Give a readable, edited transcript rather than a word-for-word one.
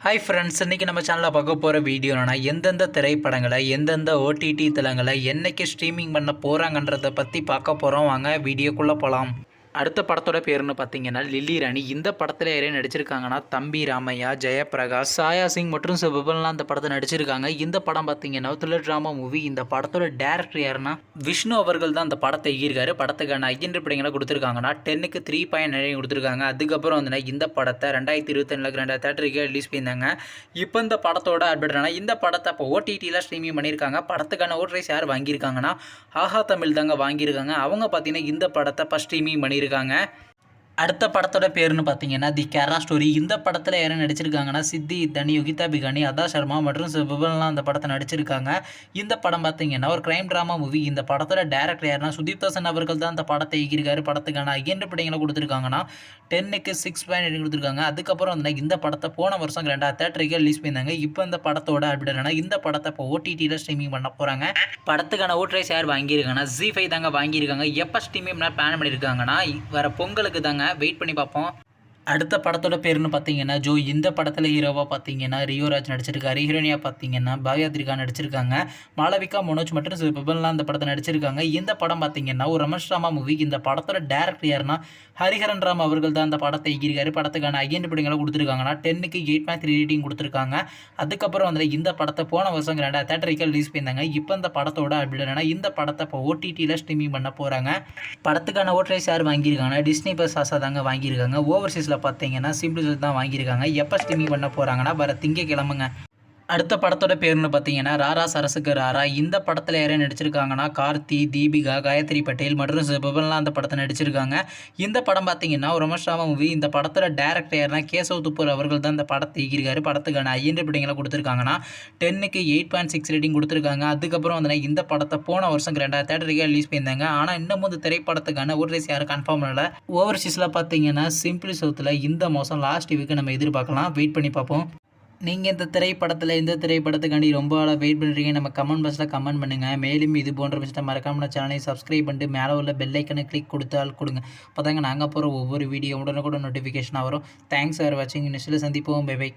Hi friends, இன்றைக்கி நம்ம சேனலில் பார்க்க போகிற வீடியோனா எந்தெந்த திரைப்படங்களை எந்தெந்த ஓடிடி தளங்களை என்றைக்கு ஸ்ட்ரீமிங் பண்ண போகிறாங்கன்றதை பற்றி பார்க்க போகிறோம். வாங்க வீடியோக்குள்ளே போகலாம். அடுத்த படத்தோட பேருன்னு பார்த்தீங்கன்னா லில்லி ராணி. இந்த படத்தில் யாரே நடிச்சிருக்காங்கன்னா தம்பி ராமையா, ஜெயபிரகாஷ், சாயா சிங் மற்றும் விபன்லாம் அந்த படத்தை நடிச்சிருக்காங்க. இந்த படம் பார்த்தீங்கன்னா த்ரில்லர் ட்ராமா மூவி. இந்த படத்தோட டேரக்டர் யாருன்னா விஷ்ணு அவர்கள் தான் அந்த படத்தை எழுதியிருக்காரு. படத்துக்கான ஐயன்றிப்படிங்களை கொடுத்துருக்காங்கன்னா 10க்கு 3.9 கொடுத்துருக்காங்க. அதுக்கப்புறம் வந்து இந்த படத்தை 2022 2 தேட்டருக்கு ரிலீஸ் பண்ணியிருந்தாங்க. இப்போ இந்த படத்தோட அப்டேட்னா இந்த படத்தை இப்போ ஓடிடியில் ஸ்ட்ரீமிங் பண்ணியிருக்காங்க. படத்துக்கான ஓட்ரைஸ் யார் வாங்கியிருக்காங்கன்னா ஆஹா தமிழ் தாங்க வாங்கியிருக்காங்க. அவங்க பார்த்தீங்கன்னா இந்த படத்தை ஃபஸ்ட் ஸ்ட்ரீமிங் பண்ணியிருக்காங்க. அடுத்த படத்தோட பேருன்னு பார்த்தீங்கன்னா தி கேரளா ஸ்டோரி. இந்த படத்தில் யாரும் நடிச்சிருக்காங்கன்னா சித்தி தனி, யுகிதா பிகானி, அதா சர்மா மற்றும் விபன்லாம் அந்த படத்தை நடிச்சிருக்காங்க. இந்த படம் பார்த்தீங்கன்னா ஒரு கிரைம் ட்ராமா மூவி. இந்த படத்தோட டேரக்டர் யாருன்னா சுதீப் தாசன் அவர்கள் தான் அந்த படத்தை இயக்கியிருக்காரு. படத்துக்கான ஐயன்றிப்படிங்களை கொடுத்துருக்காங்கன்னா 10க்கு 6.8 கொடுத்துருக்காங்க. அதுக்கப்புறம் வந்து இந்த படத்தை போன வருஷம் 2 தேட்டருக்கு ரிலீஸ் பண்ணியிருந்தாங்க. இப்போ இந்த படத்தோட அப்டேட்னா இந்த படத்தை இப்போ ஓடிடியில் ஸ்ட்ரீமிங் பண்ண போகிறாங்க. படத்துக்கான ஓட்ரைஸ் யார் வாங்கியிருக்காங்கன்னா ZEE5 தாங்க வாங்கியிருக்காங்க. எப்போ ஸ்ட்ரீமிங் பிளான் பண்ணியிருக்காங்கன்னா வர பொங்கலுக்கு தாங்க. வெயிட் பண்ணி பார்ப்போம். அடுத்த படத்தோட பேருன்னு பார்த்தீங்கன்னா ஜோ. இந்த படத்தில் ஹீரோவாக பார்த்தீங்கன்னா ரியோராஜ் நடிச்சிருக்காரு. ஹீரோனியாக பார்த்தீங்கன்னா பாக்யாத்ரிகா நடிச்சிருக்காங்க. மாளவிகா, மனோஜ் மற்றும் விபன்லாம் அந்த படத்தை நடிச்சிருக்காங்க. இந்த படம் பார்த்தீங்கன்னா ஒரு ரமேஷ் ராமா மூவி. இந்த படத்தோட டேரக்டர் யாருன்னா ஹரிஹரன் ராம் அவர்கள் தான் அந்த படத்தை இயக்கியிருக்காரு. படத்துக்கான ஐயன்றிப்படிங்களை கொடுத்துருக்காங்கன்னா 10க்கு 8.3 ரேட்டிங் கொடுத்துருக்காங்க. அதுக்கப்புறம் வந்து இந்த படத்தை போன வருஷம் 2 தேட்டருக்கு ரிலீஸ் பண்ணியிருந்தாங்க. இப்போ இந்த படத்தோட அப்டேட்னா இந்த படத்தை இப்போ ஓடிடியில் ஸ்ட்ரீமிங் பண்ண போகிறாங்க. படத்துக்கான ஓட்ரைஸ் யார் வாங்கியிருக்காங்கன்னா டிஸ்னி ப்ளஸ் ஆசா தாங்க வாங்கியிருக்காங்க. ஓவர்சீஸ் பார்த்தீங்கன்னா சிம்பிள் தான் வாங்கியிருக்காங்க. எப்போ ஸ்ட்ரீமிங் பண்ண போகிறாங்கன்னா வர திங்கட்கிழமைங்க. அடுத்த படத்தோட பேருன்னு பார்த்தீங்கன்னா ராரா சரசுக்கு ராரா. இந்த படத்தில் யாரும் நடிச்சிருக்காங்கன்னா கார்த்தி, தீபிகா, காயத்ரி பட்டேல் மற்றும் விபன்லாம் அந்த படத்தை நடிச்சிருக்காங்க. இந்த படம் பார்த்தீங்கன்னா ஒரு ரமேஷ் ராமா மூவி. இந்த படத்தோட டேரக்டர் யாருன்னா கேசவ் துப்பூர் அவர்கள் தான் இந்த படத்தை இயக்கியிருக்காரு. படத்துக்கான ஐயன்றிப்படிங்களை கொடுத்துருக்காங்கன்னா 10க்கு 8.6 ரேட்டிங் கொடுத்துருக்காங்க. அதுக்கப்புறம் வந்து இந்த படத்தை போன வருஷம் 2 தேட்டருக்கு ரிலீஸ் பண்ணியிருந்தாங்க. ஆனால் இன்னமும் இந்த திரைப்படத்துக்கான ஓட்ரைஸ் யாரும் கன்ஃபார்ம் பண்ணல. ஓவர்சீஸில் பார்த்தீங்கன்னா சிம்பிள் சவுத்தில் இந்த மாதம் லாஸ்ட் வீக்கு நம்ம எதிர்பார்க்கலாம். வெயிட் பண்ணி பார்ப்போம். நீங்கள் இந்த திரைப்படத்துக்காண்டி ரொம்ப வெயிட் பண்ணுறீங்க. நம்ம கமெண்ட் பாக்ஸில் கமெண்ட் பண்ணுங்கள். மேலும் இது போன்ற விஷயத்தை மறக்காம சேனலை சப்ஸ்கிரைப் பண்ணிட்டு மேலே உள்ள பெல் ஐக்கனை கிளிக் கொடுங்க. அப்போ தாங்க நாங்கள் போகிற ஒவ்வொரு வீடியோ உடனுக்குடன் நோட்டிஃபிகேஷனாக வரும். தேங்க்ஸ் ஃபார் வாட்சிங். நெக்ஸ்ட்டில் சந்திப்போம். Bye by.